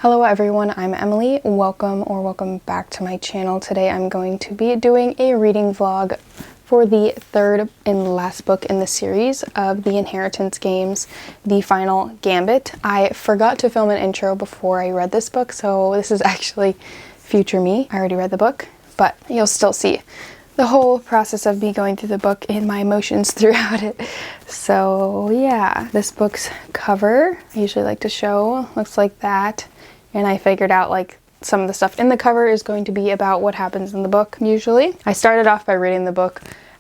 Hello everyone, I'm Emily. Welcome back to my channel. Today I'm going to be doing a reading vlog for the third and last book in the series of the Inheritance Games, The Final Gambit. I forgot to film an intro before I read this book, so this is actually future me. I already read the book, but you'll still see the whole process of me going through the book and my emotions throughout it. So yeah, this book's cover I usually like to show looks like that. And I figured out like some of the stuff in the cover is going to be about what happens in the book usually. I started off by reading the book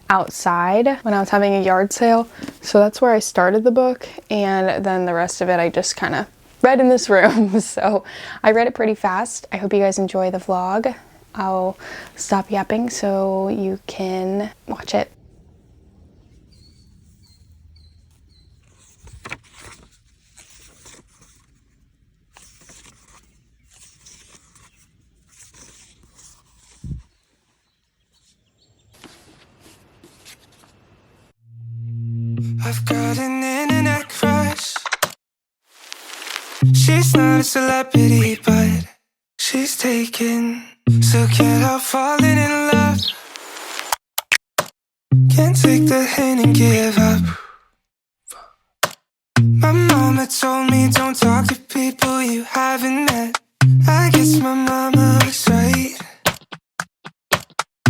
outside when I was having a yard sale. So that's where I started the book. And then the rest of it I just kind of read in this room. So I read it pretty fast. I hope you guys enjoy the vlog. I'll stop yapping so you can watch it. I've got an internet crush. She's not a celebrity, but she's taken. So can't help falling in love. Can't take the hint and give up. My mama told me don't talk to people you haven't met. I guess my mama was right,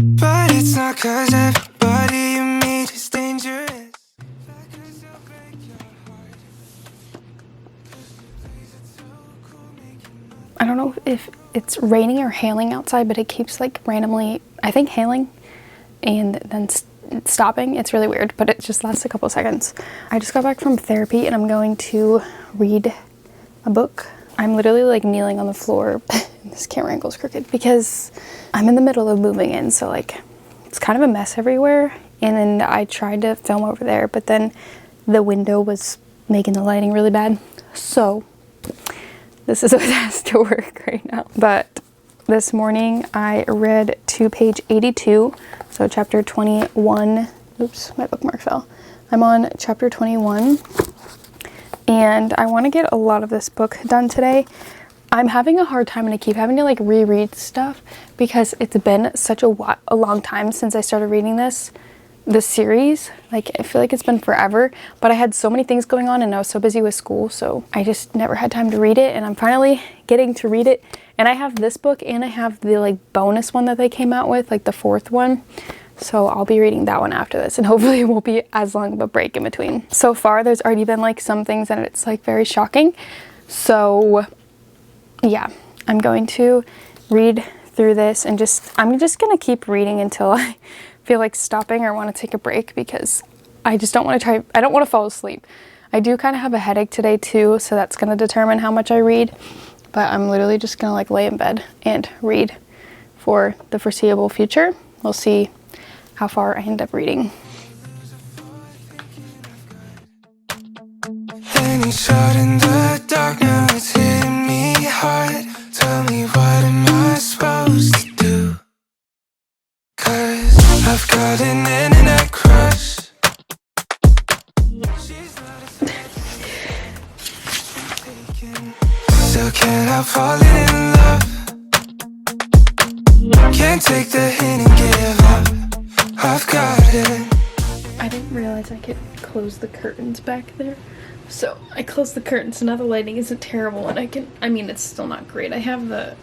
but it's not 'cause everybody you meet is dangerous. I don't know if it's raining or hailing outside, but it keeps like randomly, I think hailing and then stopping. It's really weird, but it just lasts a couple seconds. I just got back from therapy and I'm going to read a book. I'm literally like kneeling on the floor. This camera angle's crooked because I'm in the middle of moving in, so like it's kind of a mess everywhere. And then I tried to film over there, but then the window was making the lighting really bad. So this is what has to work right now. But this morning I read to page 82, so chapter 21. Oops, my bookmark fell. I'm on chapter 21, and I want to get a lot of this book done today. I'm having a hard time and I keep having to like reread stuff because it's been such a long time since I started reading this series. Like I feel like it's been forever, but I had so many things going on and I was so busy with school, so I just never had time to read it, and I'm finally getting to read it. And I have this book and I have the like bonus one that they came out with, like the fourth one, so I'll be reading that one after this, and hopefully it won't be as long of a break in between. So far there's already been like some things that it's like very shocking, so yeah, I'm going to read through this and I'm just gonna keep reading until I feel like stopping or want to take a break, because I just don't want to fall asleep. I do kind of have a headache today too, so that's going to determine how much I read, but I'm literally just going to like lay in bed and read for the foreseeable future. We'll see how far I end up reading. Any shot in the dark, now it's hitting me hard. Tell me, what am I supposed to do? 'Cause I've got an internet crush. Still can't help falling in love. Can't take the hint and give up. I've got it. I didn't realize I could close the curtains back there. So I closed the curtains, so now the lighting isn't terrible, and I mean it's still not great. I have the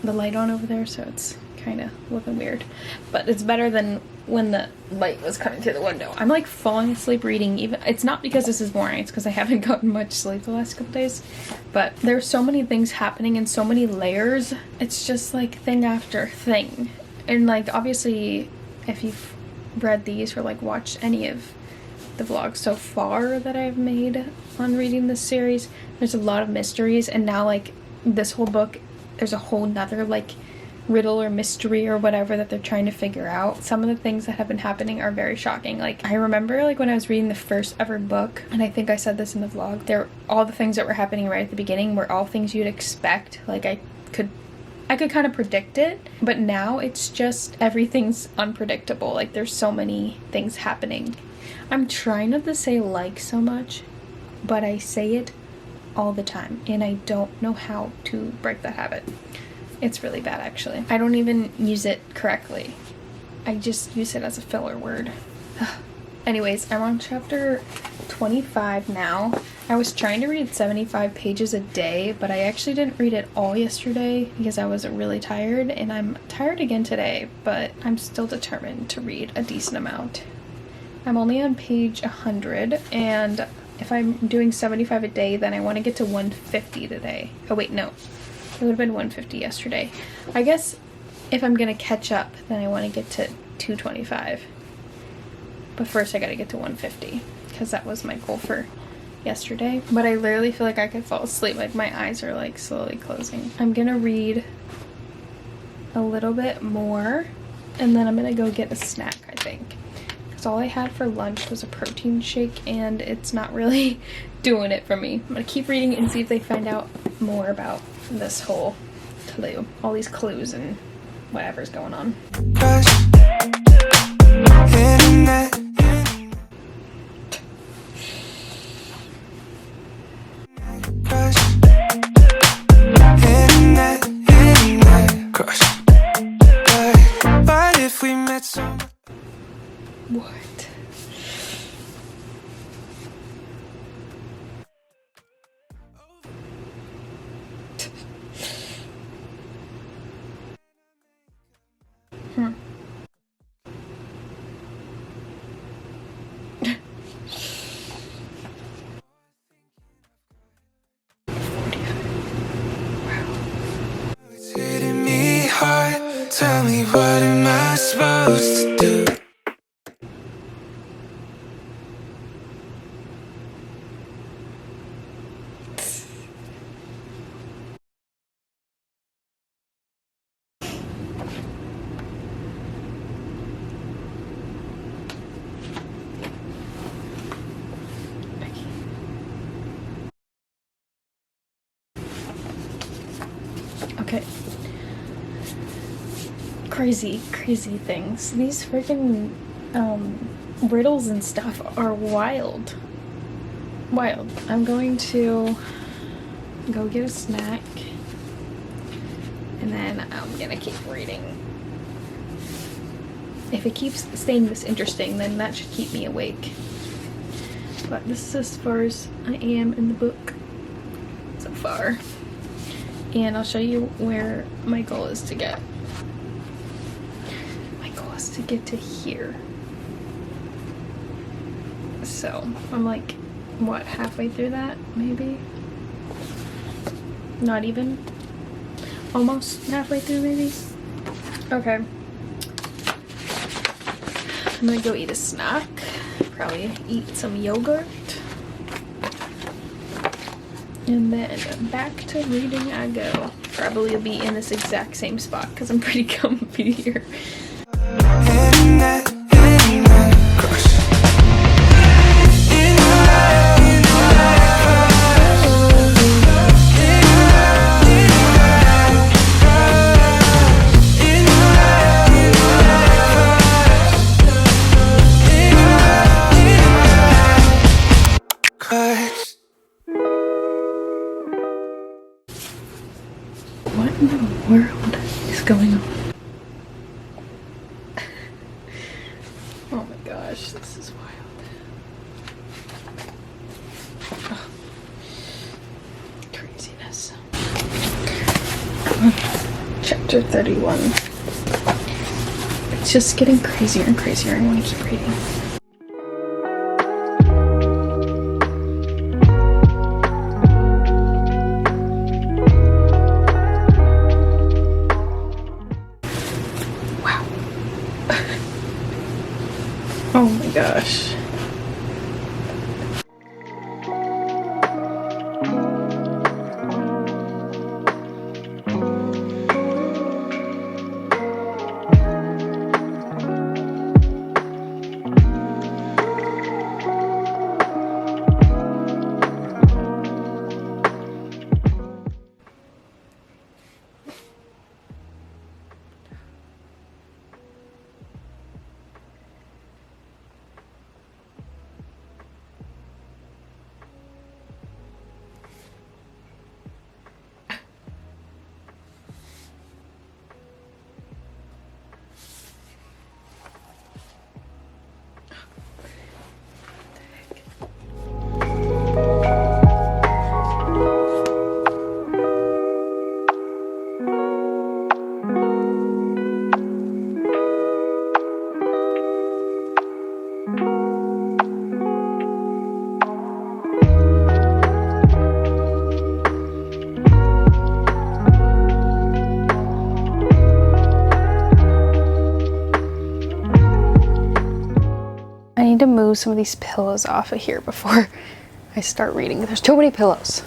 light on over there, so it's kind of looking weird, but it's better than when the light was coming through the window. I'm like falling asleep reading. Even it's not because this is boring, it's because I haven't gotten much sleep the last couple days, but there's so many things happening and so many layers. It's just like thing after thing, and like obviously if you've read these or like watched any of the vlogs so far that I've made on reading this series, there's a lot of mysteries, and now like this whole book there's a whole nother like riddle or mystery or whatever that they're trying to figure out. Some of the things that have been happening are very shocking. Like I remember like when I was reading the first ever book, and I think I said this in the vlog, all the things that were happening right at the beginning were all things you'd expect. Like I could kind of predict it, but now it's just everything's unpredictable. Like there's so many things happening. I'm trying not to say like so much, but I say it all the time, and I don't know how to break that habit. It's really bad, actually. I don't even use it correctly. I just use it as a filler word. Anyways, I'm on chapter 25 now. I was trying to read 75 pages a day, but I actually didn't read it all yesterday because I was really tired, and I'm tired again today, but I'm still determined to read a decent amount. I'm only on page 100, and if I'm doing 75 a day, then I want to get to 150 today. Oh wait, no. It would have been 150 yesterday. I guess if I'm going to catch up, then I want to get to 225. But first I got to get to 150, because that was my goal for yesterday. But I literally feel like I could fall asleep. Like, my eyes are like slowly closing. I'm going to read a little bit more, and then I'm going to go get a snack, I think. All I had for lunch was a protein shake, and it's not really doing it for me. I'm gonna keep reading and see if they find out more about this whole clue, all these clues and whatever's going on. But if we met some. What? It's hitting me hard. Tell me, what am I supposed to do? Okay. Crazy things. These freaking riddles and stuff are wild. Wild. I'm going to go get a snack, and then I'm gonna keep reading. If it keeps staying this interesting, then that should keep me awake. But this is as far as I am in the book so far. And I'll show you where my goal is to get. My goal is to get to here. So I'm like, what, halfway through that, maybe? Not even? Almost halfway through, maybe? Okay. I'm gonna go eat a snack. Probably eat some yogurt. And then back to reading I go. Probably be in this exact same spot because I'm pretty comfy here. What in the world is going on? Oh my gosh, this is wild. Oh. Craziness. Chapter 31. It's just getting crazier and crazier. I want to keep reading. Oh my gosh. move some of these pillows off of here before I start reading. There's too many pillows.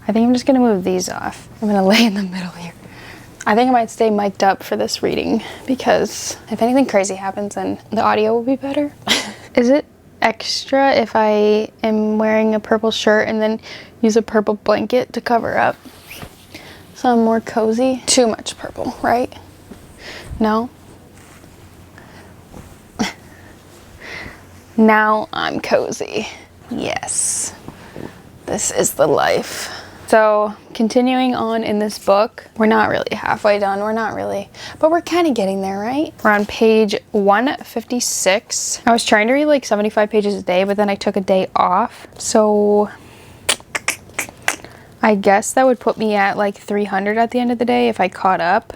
I think I'm just gonna move these off. I'm gonna lay in the middle here. I think I might stay mic'd up for this reading because if anything crazy happens, then the audio will be better. Is it extra if I am wearing a purple shirt and then use a purple blanket to cover up so I'm more cozy? Too much purple, right? No? Now I'm cozy. Yes. This is the life. So continuing on in this book, we're not really halfway done. We're not really, but we're kind of getting there, right? We're on page 156. I was trying to read like 75 pages a day, but then I took a day off. So I guess that would put me at like 300 at the end of the day if I caught up,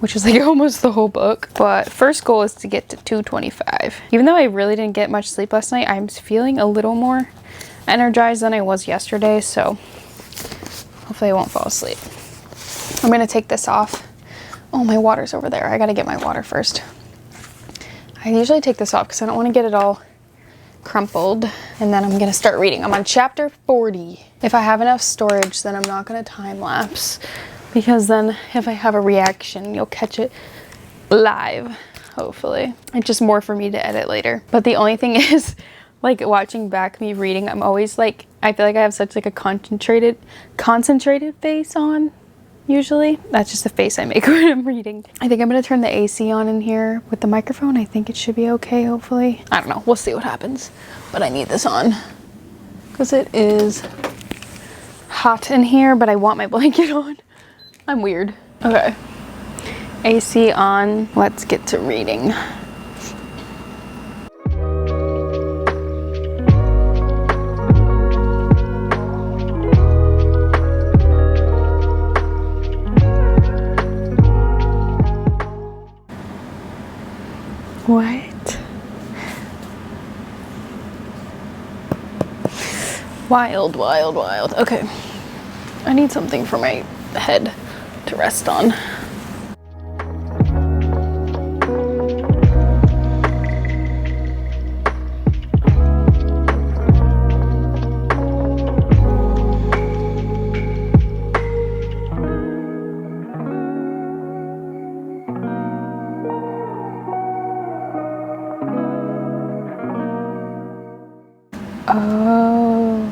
which is like almost the whole book. But first goal is to get to 225. Even though I really didn't get much sleep last night, I'm feeling a little more energized than I was yesterday, so hopefully I won't fall asleep. I'm gonna take this off. Oh, my water's over there. I gotta get my water first. I usually take this off because I don't want to get it all crumpled, and then I'm gonna start reading. I'm on chapter 40. If I have enough storage, then I'm not gonna time lapse, because then if I have a reaction, you'll catch it live, hopefully. It's just more for me to edit later. But the only thing is, like, watching back me reading, I'm always like, I feel like I have such like a concentrated face on, usually. That's just the face I make when I'm reading. I think I'm gonna turn the AC on in here with the microphone. I think it should be okay, hopefully. I don't know, we'll see what happens. But I need this on because it is hot in here, but I want my blanket on. I'm weird. Okay, AC on, let's get to reading. What? Wild, wild, wild. Okay. I need something for my head to rest on. Oh.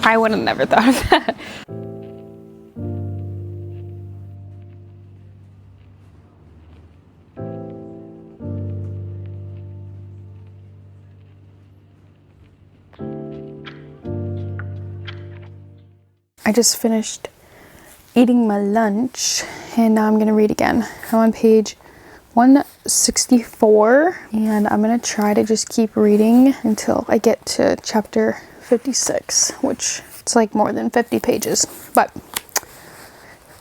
I would have never thought of that. I just finished eating my lunch and now I'm gonna read again. I'm on page 164 and I'm gonna try to just keep reading until I get to chapter 56, which it's like more than 50 pages, but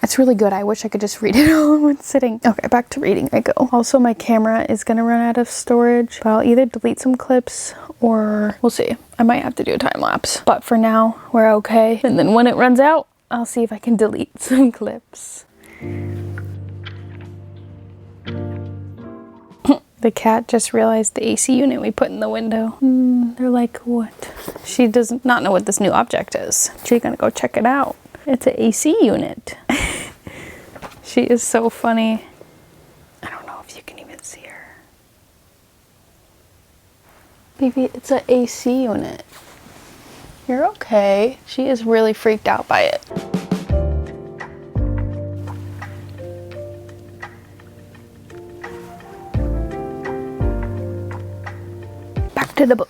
it's really good. I wish I could just read it all in one sitting. Okay, back to reading I go. Also, my camera is gonna run out of storage, but I'll either delete some clips or we'll see. I might have to do a time lapse, but for now we're okay. And then when it runs out, I'll see if I can delete some clips. The cat just realized the AC unit we put in the window. They're like, what? She does not know what this new object is. She's gonna go check it out. It's an AC unit. She is so funny. I don't know if you can even see her. Baby, it's an AC unit. You're okay. She is really freaked out by it. Back to the book.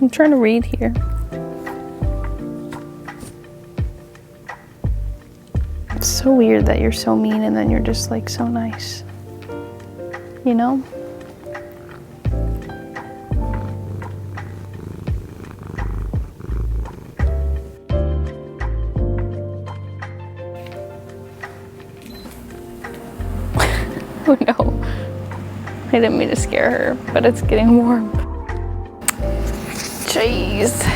I'm trying to read here. It's so weird that you're so mean and then you're just like so nice. You know? Oh no. I didn't mean to scare her, but it's getting warm. Jeez.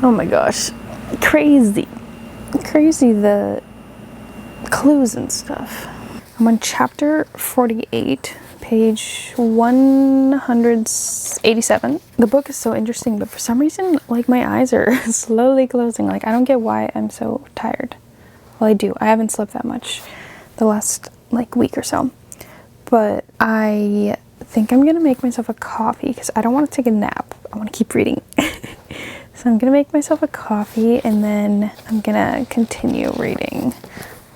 Oh my gosh, crazy the clues and stuff. I'm on chapter 48, page 187. The book is so interesting, but for some reason, like, my eyes are slowly closing. Like, I don't get why I'm so tired. Well, I do. I haven't slept that much the last like week or so, but I think I'm gonna make myself a coffee because I don't want to take a nap. I want to keep reading. So I'm gonna make myself a coffee and then I'm gonna continue reading.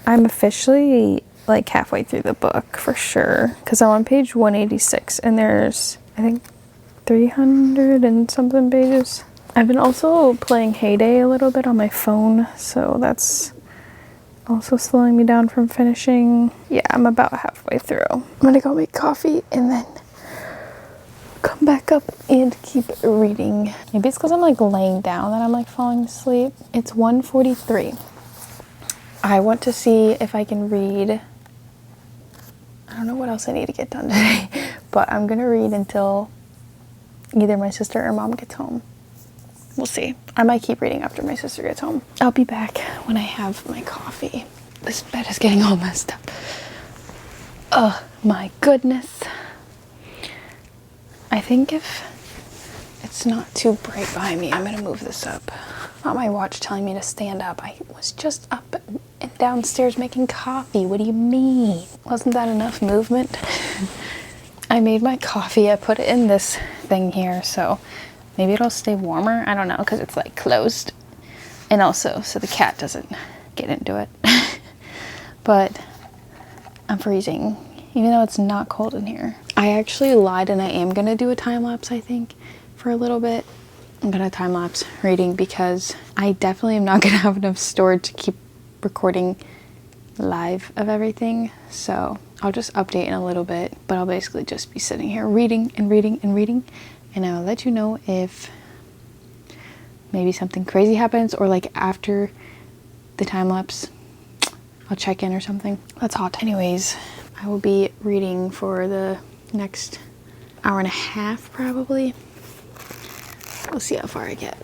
I'm officially like halfway through the book for sure because I'm on page 186 and there's, I think, 300 and something pages. I've been also playing Heyday a little bit on my phone, so that's also slowing me down from finishing. Yeah, I'm about halfway through. I'm gonna go make coffee and then come back up and keep reading. Maybe it's because I'm like laying down that I'm like falling asleep. It's 1:43. I want to see if I can read. I don't know what else I need to get done today, but I'm gonna read until either my sister or mom gets home. We'll see. I might keep reading after my sister gets home. I'll be back when I have my coffee. This bed is getting all messed up. Oh my goodness. I think if it's not too bright behind me, I'm gonna move this up. Not my watch telling me to stand up. I was just up and downstairs making coffee. What do you mean? Wasn't that enough movement? I made my coffee. I put it in this thing here, so maybe it'll stay warmer. I don't know, because it's like closed. And also, so the cat doesn't get into it. But I'm freezing, even though it's not cold in here. I actually lied and I am gonna do a time lapse, I think, for a little bit. I'm gonna time lapse reading because I definitely am not gonna have enough storage to keep recording live of everything. So I'll just update in a little bit, but I'll basically just be sitting here reading and reading and reading. And I'll let you know if maybe something crazy happens or like after the time lapse, I'll check in or something. That's hot. Anyways, I will be reading for the next hour and a half probably. We'll see how far I get.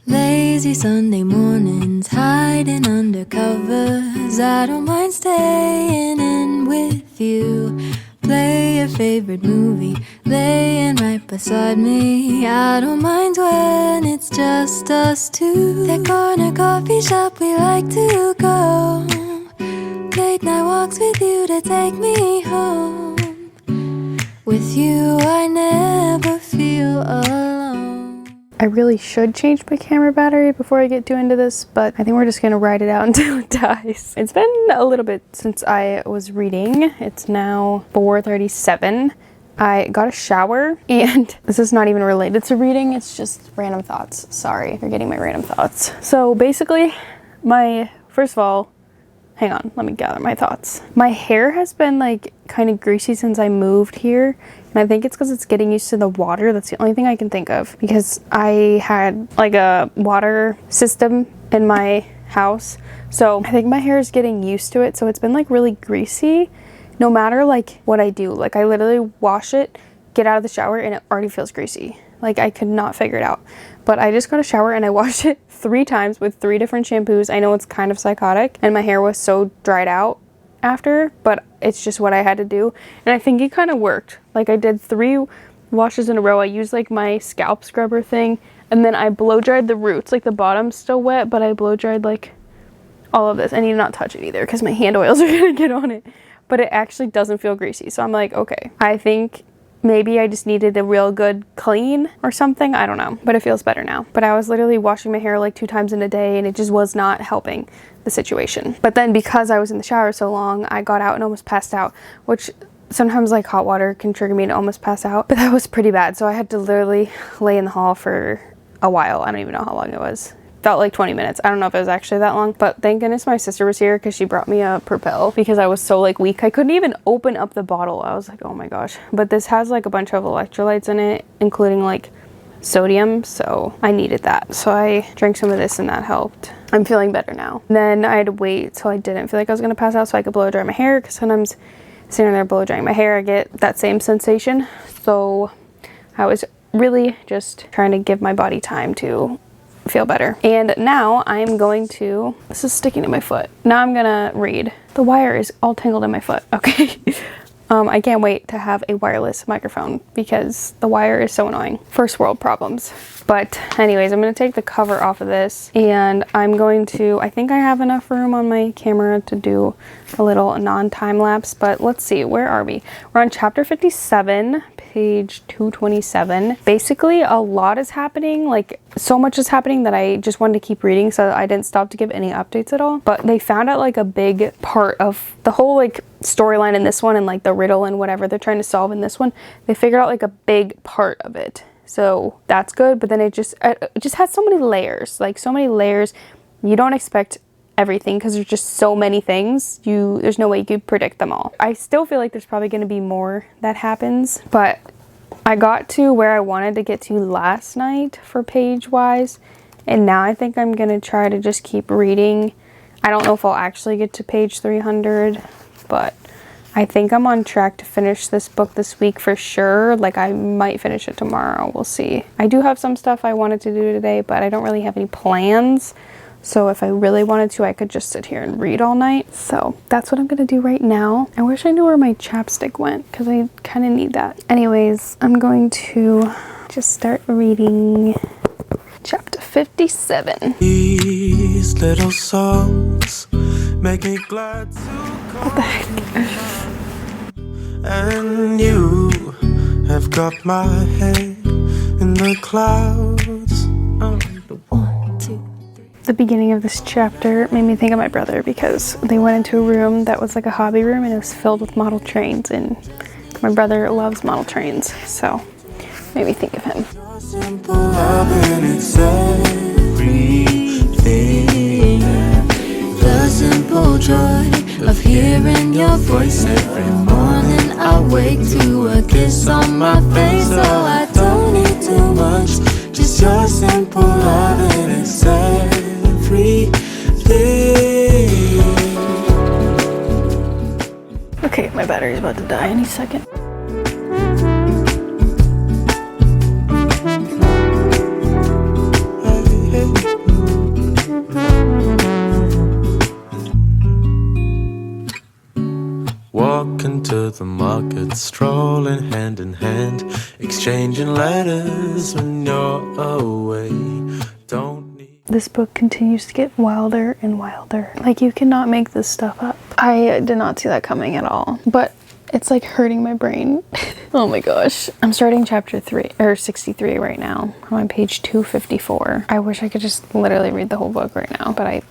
Lazy Sunday mornings, hiding under covers. I don't mind staying in with you. Play your favorite movie, laying right beside me. I don't mind when it's just us two. That corner coffee shop we like to go. Late night walks with you to take me home. With you I never feel alone. I really should change my camera battery before I get too into this, but I think we're just gonna ride it out until it dies. It's been a little bit since I was reading. It's now 4:37. I got a shower, and this is not even related to reading, it's just random thoughts. Sorry, you're getting my random thoughts. So basically, first of all, hang on, let me gather my thoughts. My hair has been like kind of greasy since I moved here. And I think it's because it's getting used to the water. That's the only thing I can think of, because I had like a water system in my house. So I think my hair is getting used to it. So it's been like really greasy no matter like what I do. Like I literally wash it, get out of the shower, and it already feels greasy. Like I could not figure it out. But I just got a shower and I washed it 3 times with 3 different shampoos. I know it's kind of psychotic and my hair was so dried out after, but it's just what I had to do. And I think it kind of worked. Like I did 3 washes in a row. I used like my scalp scrubber thing, and then I blow dried the roots. Like the bottom's still wet, but I blow dried like all of this. I need to not touch it either because my hand oils are gonna get on it. But it actually doesn't feel greasy. So I'm like, okay, I think maybe I just needed a real good clean or something. I don't know, but it feels better now. But I was literally washing my hair like 2 times in a day and it just was not helping the situation. But then because I was in the shower so long, I got out and almost passed out, which sometimes like hot water can trigger me to almost pass out. But that was pretty bad. So I had to literally lay in the hall for a while. I don't even know how long it was. Felt like 20 minutes. I don't know if it was actually that long, but thank goodness my sister was here because she brought me a Propel because I was so like weak. I couldn't even open up the bottle. I was like, oh my gosh. But this has like a bunch of electrolytes in it, including like sodium. So I needed that. So I drank some of this and that helped. I'm feeling better now. Then I had to wait till I didn't feel like I was gonna pass out so I could blow dry my hair, because sometimes sitting there blow drying my hair, I get that same sensation. So I was really just trying to give my body time to feel better. And now I'm going to, this is sticking to my foot. Now I'm gonna read. The wire is all tangled in my foot. Okay. I can't wait to have a wireless microphone because the wire is so annoying. First world problems. But anyways, I'm gonna take the cover off of this and I'm going to, I think I have enough room on my camera to do a little non-time lapse, but let's see, where are we? We're on chapter 57, page 227. Basically, a lot is happening, like so much is happening that I just wanted to keep reading, so I didn't stop to give any updates at all. But they found out like a big part of the whole like storyline in this one and like the riddle and whatever they're trying to solve in this one. They figured out like a big part of it. So that's good, but then it just has so many layers, like so many layers. You don't expect everything because there's just so many things. There's no way you could predict them all. I still feel like there's probably going to be more that happens, but I got to where I wanted to get to last night for page wise, and now I think I'm going to try to just keep reading. I don't know if I'll actually get to page 300, but I think I'm on track to finish this book this week for sure. Like I might finish it tomorrow, we'll see. I do have some stuff I wanted to do today, but I don't really have any plans. So if I really wanted to, I could just sit here and read all night. So that's what I'm gonna do right now. I wish I knew where my chapstick went because I kind of need that. Anyways, I'm going to just start reading chapter 57. These little songs make me glad to come. What the heck? And you have got my head in the clouds. The beginning of this chapter made me think of my brother because they went into a room that was like a hobby room and it was filled with model trains, and my brother loves model trains, so made me think of him. Simple love and it's everything. The simple joy of hearing your voice every morning. I wake to a kiss on my face, so I don't need too much. Just your simple love and it's everything. Okay, my battery's about to die any second. Walking to the market, strolling hand in hand, exchanging letters when you're away. Don't need. This book continues to get wilder and wilder. Like, you cannot make this stuff up. I did not see that coming at all, but it's like hurting my brain. Oh my gosh. I'm starting chapter 63 right now. I'm on page 254. I wish I could just literally read the whole book right now, but I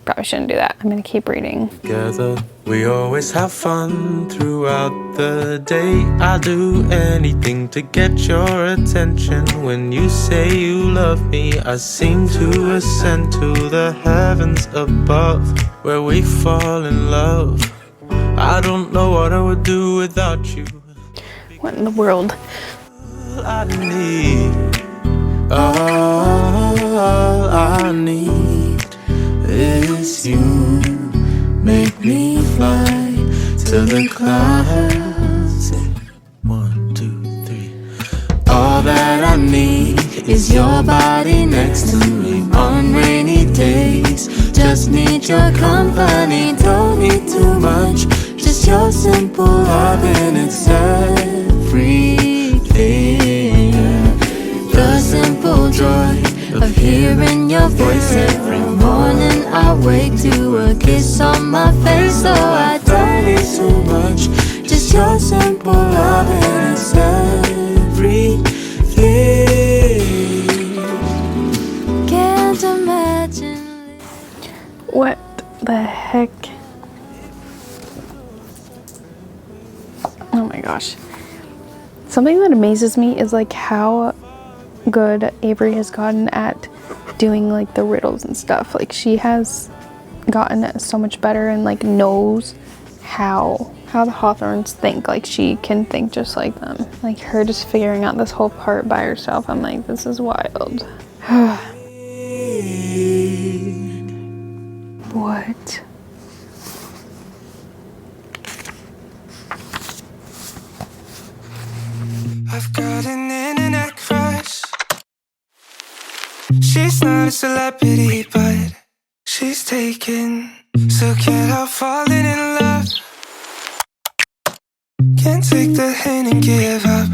probably shouldn't do that. I'm gonna keep reading. Together, we always have fun throughout the day. I'll do anything to get your attention. When you say you love me, I seem to ascend to the heavens above, where we fall in love. I don't know what I would do without you. What in the world? I need, all I need is you. Make me fly to the clouds. 1, 2, 3. All that I need is your body next to me on rainy days. Just need your company, don't need too much. Just your simple loving, it's everything. The simple joy of hearing your voice every morning. I wake to a kiss on my face, so I don't need too much. Just your simple loving, it's everything. Can't imagine. What the heck? Oh my gosh. Something that amazes me is like how good Avery has gotten at doing like the riddles and stuff. Like she has gotten so much better and like knows how the Hawthorns think. Like she can think just like them. Like her just figuring out this whole part by herself. I'm like, this is wild. What? I've got an internet crush. She's not a celebrity, but she's taken. So can't help falling in love. Can't take the hint and give up.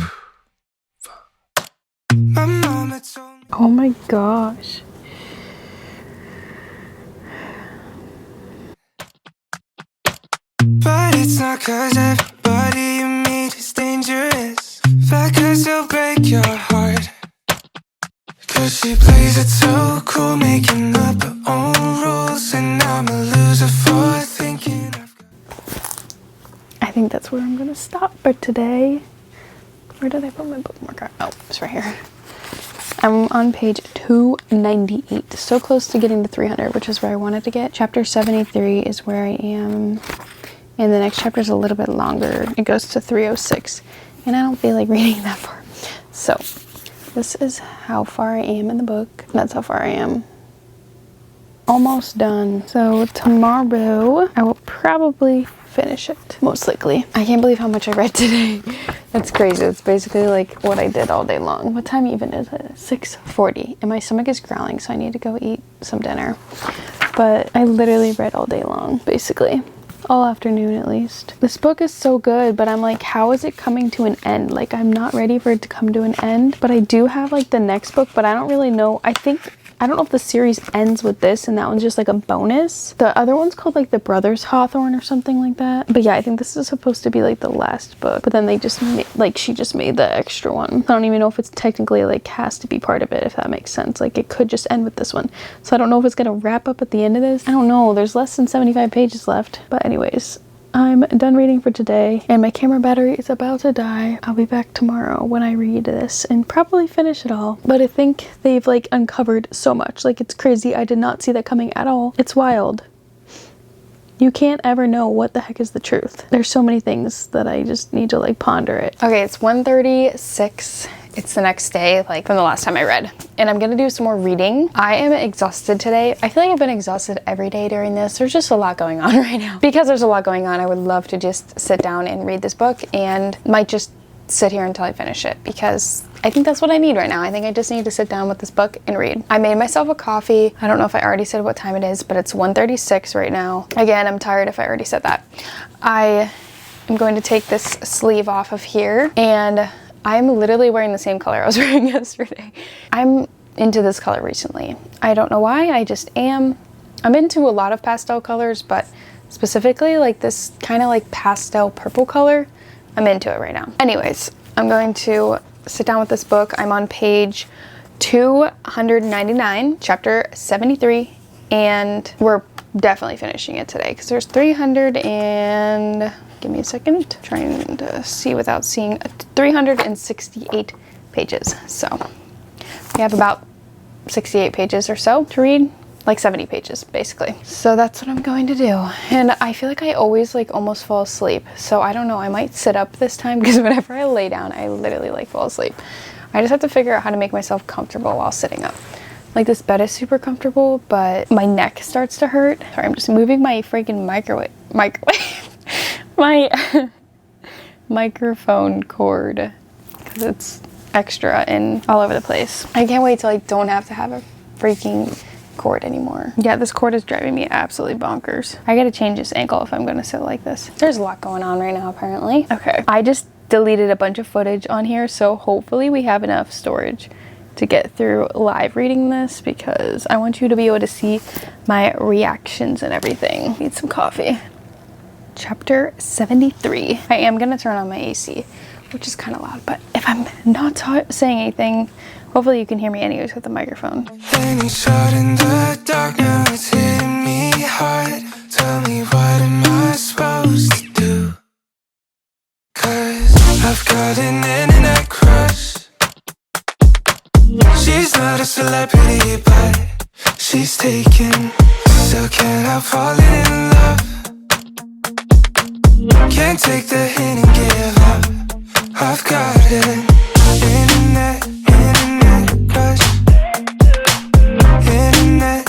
My mama told me. Oh my gosh. But it's not 'cause everybody you meet is dangerous. But 'cause they'll break your heart. 'Cause she plays it so cool, making up her own rules. And I'm a loser for thinking I've got... I think that's where I'm gonna stop for today. Where did I put my bookmarker? Oh, it's right here. I'm on page 298, so close to getting to 300, which is where I wanted to get. Chapter 73 is where I am, and the next chapter is a little bit longer. It goes to 306, and I don't feel like reading that far. So this is how far I am in the book. That's how far I am. Almost done. So tomorrow I will probably finish it, most likely. I can't believe how much I read today. That's crazy. It's basically like what I did all day long. What time even is it? 6:40, and my stomach is growling, so I need to go eat some dinner. But I literally read all day long, basically. All afternoon at least. This book is so good, but I'm like, how is it coming to an end? Like, I'm not ready for it to come to an end, but I do have like the next book, but I don't really know. I don't know if the series ends with this and that one's just like a bonus. The other one's called like The Brothers Hawthorne or something like that. But yeah, I think this is supposed to be like the last book, but then they just she just made the extra one. I don't even know if it's technically like has to be part of it, if that makes sense. Like it could just end with this one. So I don't know if it's gonna wrap up at the end of this. I don't know. There's less than 75 pages left. But anyways, I'm done reading for today, and my camera battery is about to die. I'll be back tomorrow when I read this and probably finish it all. But I think they've like uncovered so much. Like, it's crazy. I did not see that coming at all. It's wild. You can't ever know what the heck is the truth. There's so many things that I just need to like ponder it. Okay, it's 1:36. It's the next day, like from the last time I read, and I'm gonna do some more reading. I am exhausted today. I feel like I've been exhausted every day during this. There's just a lot going on right now. Because there's a lot going on, I would love to just sit down and read this book, and might just sit here until I finish it, because I think that's what I need right now. I think I just need to sit down with this book and read. I made myself a coffee. I don't know if I already said what time it is, but it's 1:36 right now. Again, I'm tired if I already said that. I am going to take this sleeve off of here, and I'm literally wearing the same color I was wearing yesterday. I'm into this color recently. I don't know why, I just am. I'm into a lot of pastel colors, but specifically like this kind of like pastel purple color, I'm into it right now. Anyways, I'm going to sit down with this book. I'm on page 299, chapter 73, and we're definitely finishing it today because there's 300 and, give me a second, trying to see without seeing, 368 pages. So we have about 68 pages or so to read, like 70 pages basically. So that's what I'm going to do. And I feel like I always like almost fall asleep. So I don't know, I might sit up this time because whenever I lay down, I literally like fall asleep. I just have to figure out how to make myself comfortable while sitting up. Like this bed is super comfortable, but my neck starts to hurt. Sorry, I'm just moving my freaking my microphone cord because it's extra and all over the place. I can't wait till I don't have to have a freaking cord anymore. Yeah, this cord is driving me absolutely bonkers. I gotta change this ankle if I'm gonna sit like this. There's a lot going on right now apparently. Okay, I just deleted a bunch of footage on here, so hopefully we have enough storage to get through live reading this because I want you to be able to see my reactions and everything. Need some coffee. Chapter 73. I am gonna turn on my AC, which is kind of loud, but if I'm not saying anything, hopefully you can hear me anyways with the microphone. Any shot in the dark, now it's hitting me hard. Tell me, what am I supposed to do? 'Cause I've got an internet crush. She's not a celebrity, but she's taken. Still can't help falling in love. Can't take the hint and give up. I've got an internet crush. Internet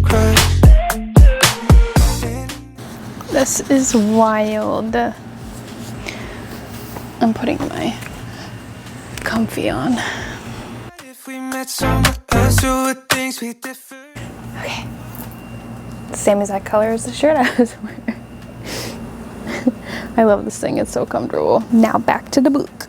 crush. This is wild. I'm putting my comfy on. If we met somewhere else, who would things be different? Okay. Same exact color as the shirt I was wearing. I love this thing, it's so comfortable. Now back to the book.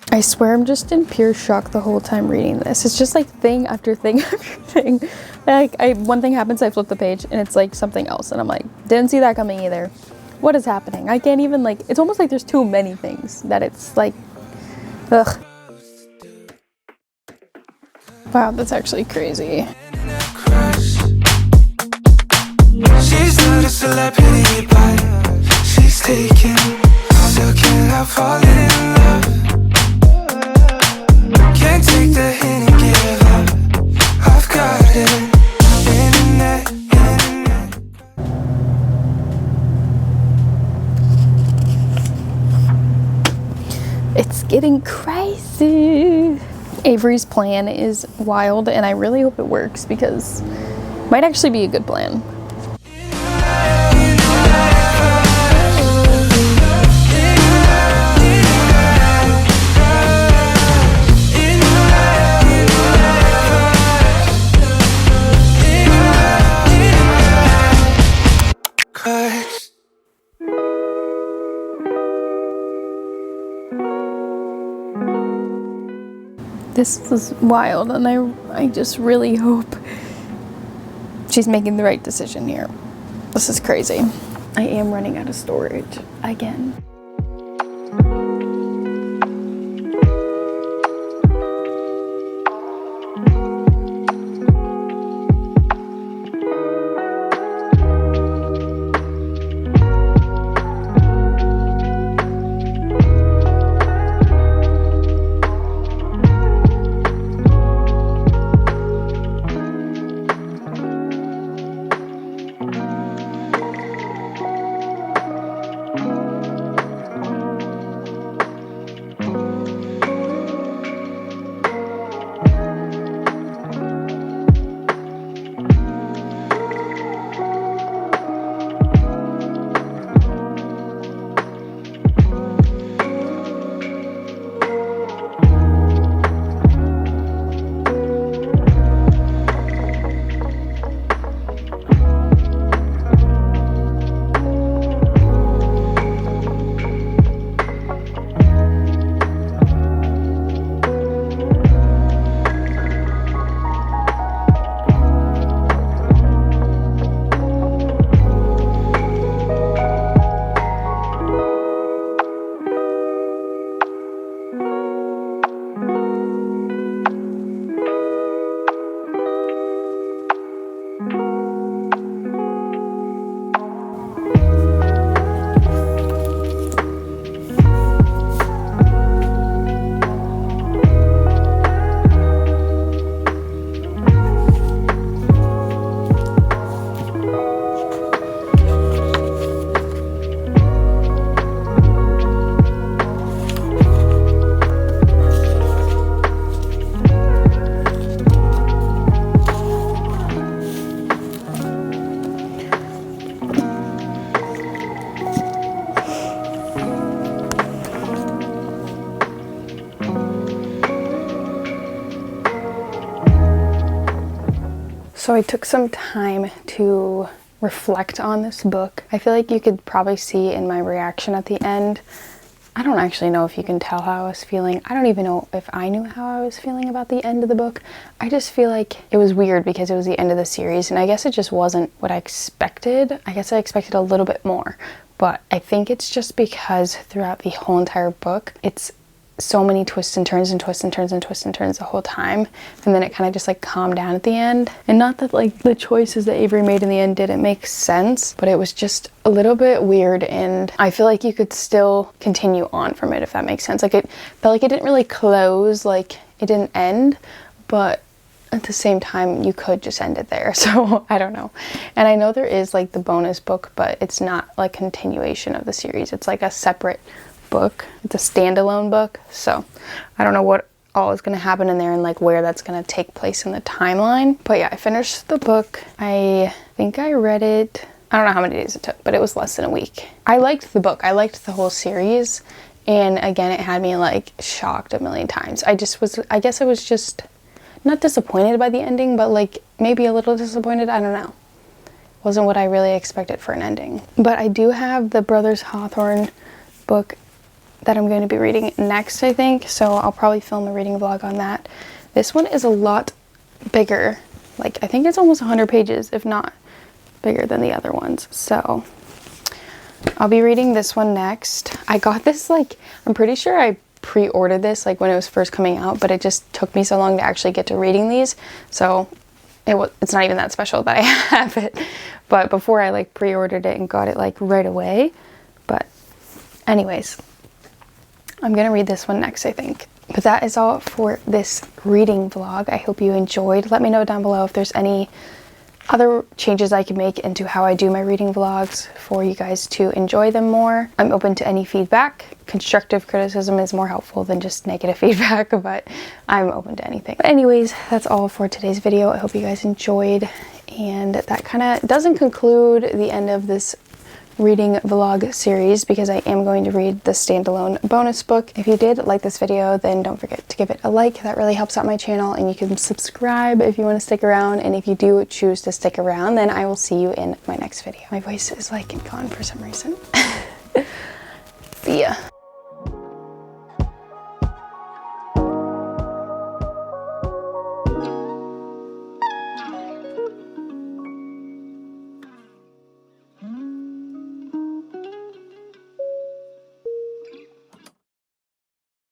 I swear I'm just in pure shock the whole time reading this. It's just like thing after thing after thing. Like one thing happens, I flip the page and it's like something else and I'm like, didn't see that coming either. What is happening? I can't even like, it's almost like there's too many things that it's like, ugh. Wow, that's actually crazy. She's not a celebrity, but she's taken. Still can't help falling in love. Can't take the hint and give up. I've got it. Internet. It's getting crazy. Avery's plan is wild and I really hope it works because it might actually be a good plan. This is wild and I just really hope she's making the right decision here. This is crazy. I am running out of storage again. So I took some time to reflect on this book. I feel like you could probably see in my reaction at the end. I don't actually know if you can tell how I was feeling. I don't even know if I knew how I was feeling about the end of the book. I just feel like it was weird because it was the end of the series, and I guess it just wasn't what I expected. I guess I expected a little bit more, but I think it's just because throughout the whole entire book, it's so many twists and turns and twists and turns and twists and turns the whole time, and then it kind of just like calmed down at the end. And not that like the choices that Avery made in the end didn't make sense, but it was just a little bit weird, and I feel like you could still continue on from it, if that makes sense. Like it felt like it didn't really close, like it didn't end, but at the same time you could just end it there. So I don't know. And I know there is like the bonus book, but it's not like continuation of the series. It's like a separate book. It's a standalone book, so I don't know what all is going to happen in there and like where that's going to take place in the timeline. But yeah, I finished the book. I think I read it, I don't know how many days it took, but it was less than a week. I liked the book. I liked the whole series, and again, it had me like shocked a million times. I guess I was just not disappointed by the ending, but like maybe a little disappointed. I don't know. Wasn't what I really expected for an ending. But I do have the Brothers Hawthorne book that I'm going to be reading next, I think, so I'll probably film a reading vlog on that. This one is a lot bigger. Like, I think it's almost 100 pages, if not bigger than the other ones. So I'll be reading this one next. I got this, like, I'm pretty sure I pre-ordered this like when it was first coming out, but it just took me so long to actually get to reading these, so it's not even that special that I have it. But before, I like pre-ordered it and got it like right away. But anyways, I'm gonna read this one next, I think. But that is all for this reading vlog. I hope you enjoyed. Let me know down below if there's any other changes I can make into how I do my reading vlogs for you guys to enjoy them more. I'm open to any feedback. Constructive criticism is more helpful than just negative feedback, but I'm open to anything. But anyways, that's all for today's video. I hope you guys enjoyed, and that kind of doesn't conclude the end of this reading vlog series, because I am going to read the standalone bonus book. If you did like this video, then don't forget to give it a like. That really helps out my channel, and you can subscribe if you want to stick around. And if you do choose to stick around, then I will see you in my next video. My voice is like gone for some reason. See ya.